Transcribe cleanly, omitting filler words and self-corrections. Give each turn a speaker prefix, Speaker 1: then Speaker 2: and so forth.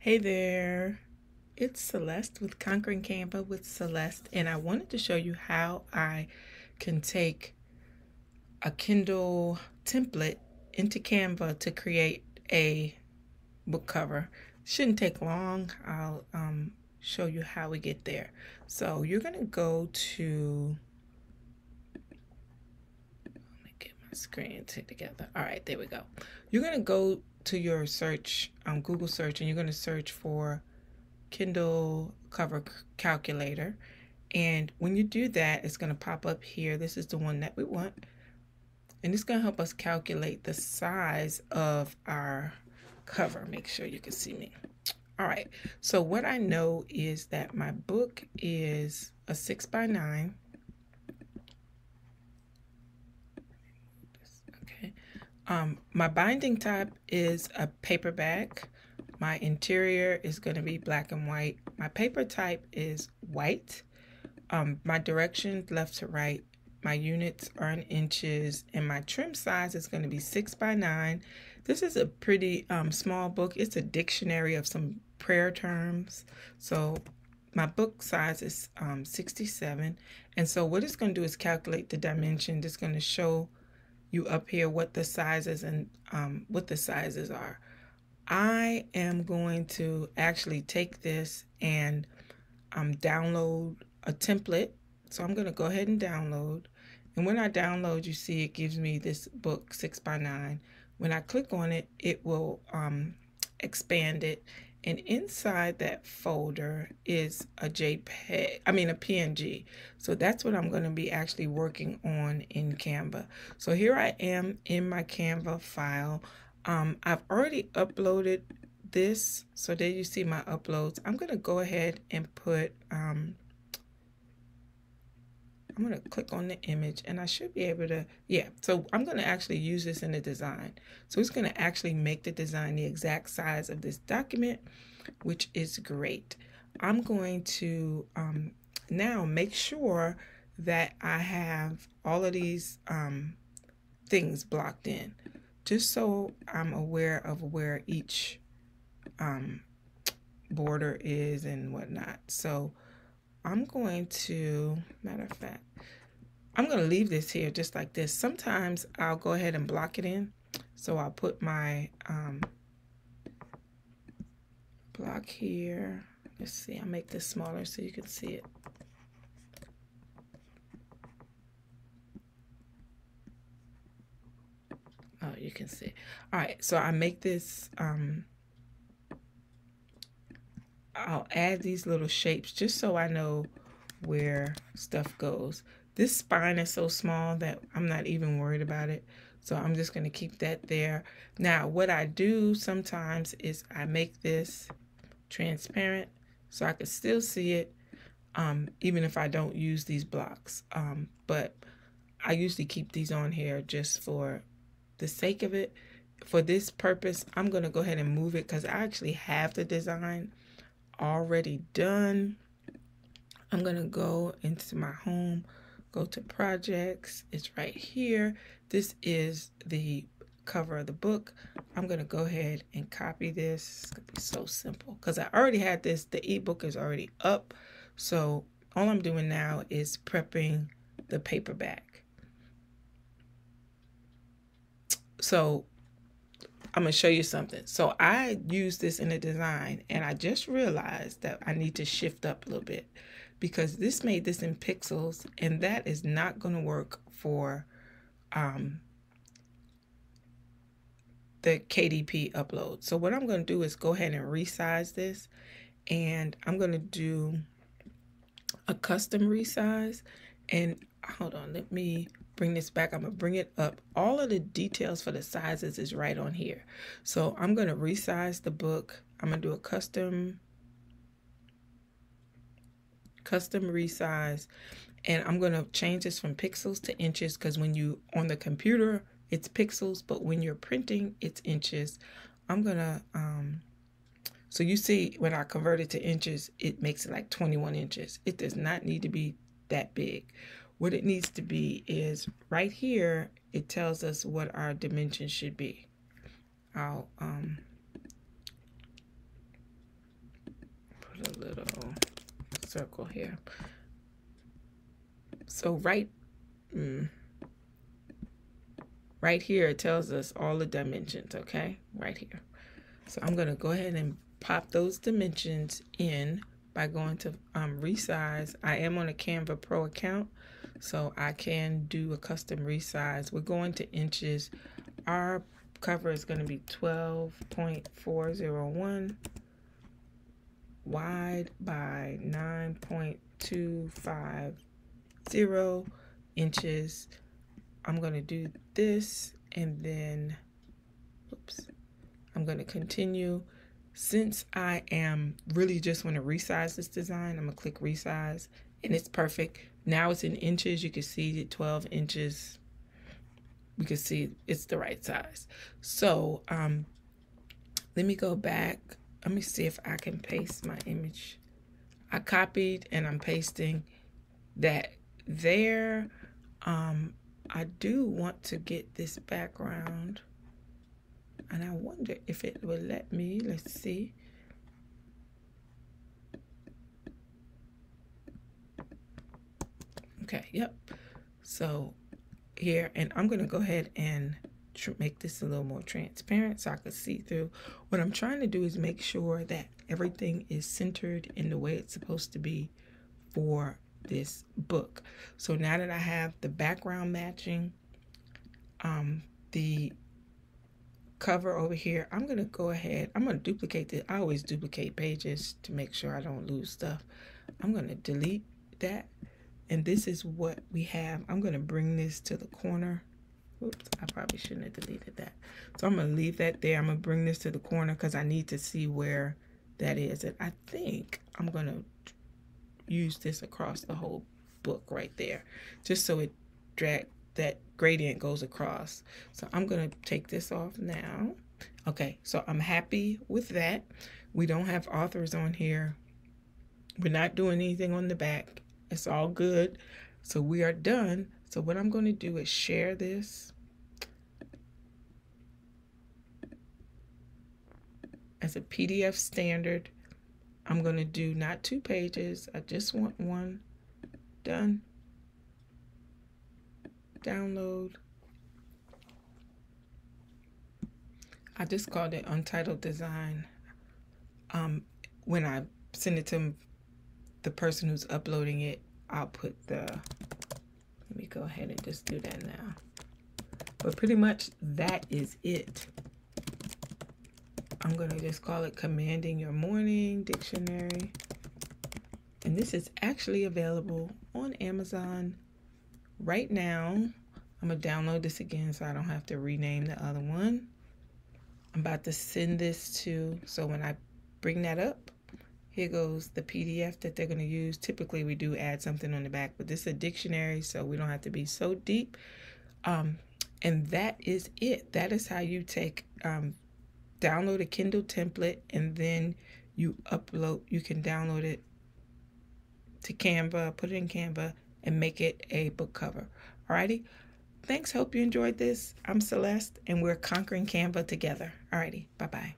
Speaker 1: Hey there, it's Celeste with Conquering Canva with Celeste, and I wanted to show you how I can take a Kindle template into Canva to create a book cover. Shouldn't take long. I'll show you how we get there. So you're going to go to, let me get my screen together. All right, there we go. You're going to go to your search, Google search, and you're going to search for Kindle cover calculator. And when you do that, it's going to pop up here. This is the one that we want. And it's going to help us calculate the size of our cover. Make sure you can see me. All right. So what I know is that my book is a 6x9. Okay. My binding type is a paperback. My interior is going to be black and white. My paper type is white. My directions left to right. My units are in inches, and my trim size is going to be 6x9. This is a pretty small book. It's a dictionary of some prayer terms. So my book size is 67. And so what it's going to do is calculate the dimension. It's going to show you up here what the sizes and what the sizes are. I am going to actually take this and download a template. So I'm going to go ahead and download. And when I download, you see it gives me this book 6x9. When I click on it, it will expand it. And inside that folder is a JPEG, a PNG. So that's what I'm going to be actually working on in Canva. So here I am in my Canva file. I've already uploaded this. So there you see my uploads. I'm going to go ahead and put, I'm going to click on the image and I should be able to, so I'm going to actually use this in the design. So it's going to actually make the design the exact size of this document, which is great. I'm going to now make sure that I have all of these things blocked in, just so I'm aware of where each border is and whatnot. So I'm going to, matter of fact, I'm going to leave this here just like this. Sometimes I'll go ahead and block it in. So I'll put my block here. Let's see, I'll make this smaller so you can see it. Oh, you can see. All right, so I make this, I'll add these little shapes just so I know where stuff goes. This spine is so small that I'm not even worried about it. So I'm just going to keep that there. Now, what I do sometimes is I make this transparent so I can still see it, even if I don't use these blocks. But I usually keep these on here just for the sake of it. For this purpose, I'm going to go ahead and move it because I actually have the design already done. I'm going to go into my home, go to projects. It's right here. This is the cover of the book. I'm going to go ahead and copy this. It's going to be so simple because I already had this. The ebook is already up. So all I'm doing now is prepping the paperback. So I'm going to show you something. So I use this in a design and I just realized that I need to shift up a little bit because this made this in pixels and that is not going to work for the KDP upload. So what I'm going to do is go ahead and resize this, and I'm going to do a custom resize. And hold on, let me bring this back. I'm going to bring it up. All of the details for the sizes is right on here. So I'm going to resize the book. I'm going to do a custom resize, and I'm going to change this from pixels to inches because when you on the computer it's pixels, but when you're printing it's inches. I'm going to so you see when I convert it to inches, it makes it like 21 inches. It does not need to be that big. What it needs to be is right here, it tells us what our dimensions should be. I'll circle here. So right here it tells us all the dimensions, okay? Right here. So I'm going to go ahead and pop those dimensions in by going to resize. I am on a Canva Pro account, so I can do a custom resize. We're going to inches. Our cover is going to be 12.401 wide by 9.250 inches. I'm going to do this, and then I'm going to continue. Since I am really just want to resize this design, I'm going to click resize, and it's perfect. Now it's in inches. You can see the 12 inches. We can see it's the right size. So let me go back. Let me see if I can paste my image. I copied and I'm pasting that there. I do want to get this background, and I wonder if it will let me. Let's see. Okay, yep. So here, and I'm going to go ahead and make this a little more transparent so I can see through. What I'm trying to do is make sure that everything is centered in the way it's supposed to be for this book. So now that I have the background matching, the cover over here, I'm going to go ahead. I'm going to duplicate this. I always duplicate pages to make sure I don't lose stuff. I'm going to delete that. And this is what we have. I'm going to bring this to the corner. Oops, I probably shouldn't have deleted that. So I'm going to leave that there. I'm going to bring this to the corner because I need to see where that is. And I think I'm going to use this across the whole book right there, just so it that gradient goes across. So I'm going to take this off now. Okay, so I'm happy with that. We don't have authors on here. We're not doing anything on the back. It's all good. So we are done. So what I'm going to do is share this as a PDF standard. I'm going to do not 2 pages. I just want one. Done. Download. I just called it Untitled Design. When I send it to the person who's uploading it, I'll put let me go ahead and just do that now. But pretty much that is it. I'm going to just call it Commanding Your Morning Dictionary. And this is actually available on Amazon right now. I'm going to download this again so I don't have to rename the other one. I'm about to send this to, so when I bring that up, here goes the PDF that they're going to use. Typically, we do add something on the back, but this is a dictionary, so we don't have to be so deep. And that is it. That is how you take, download a Kindle template, and then you can download it to Canva, put it in Canva, and make it a book cover. Alrighty. Thanks. Hope you enjoyed this. I'm Celeste, and we're conquering Canva together. Alrighty. Bye-bye.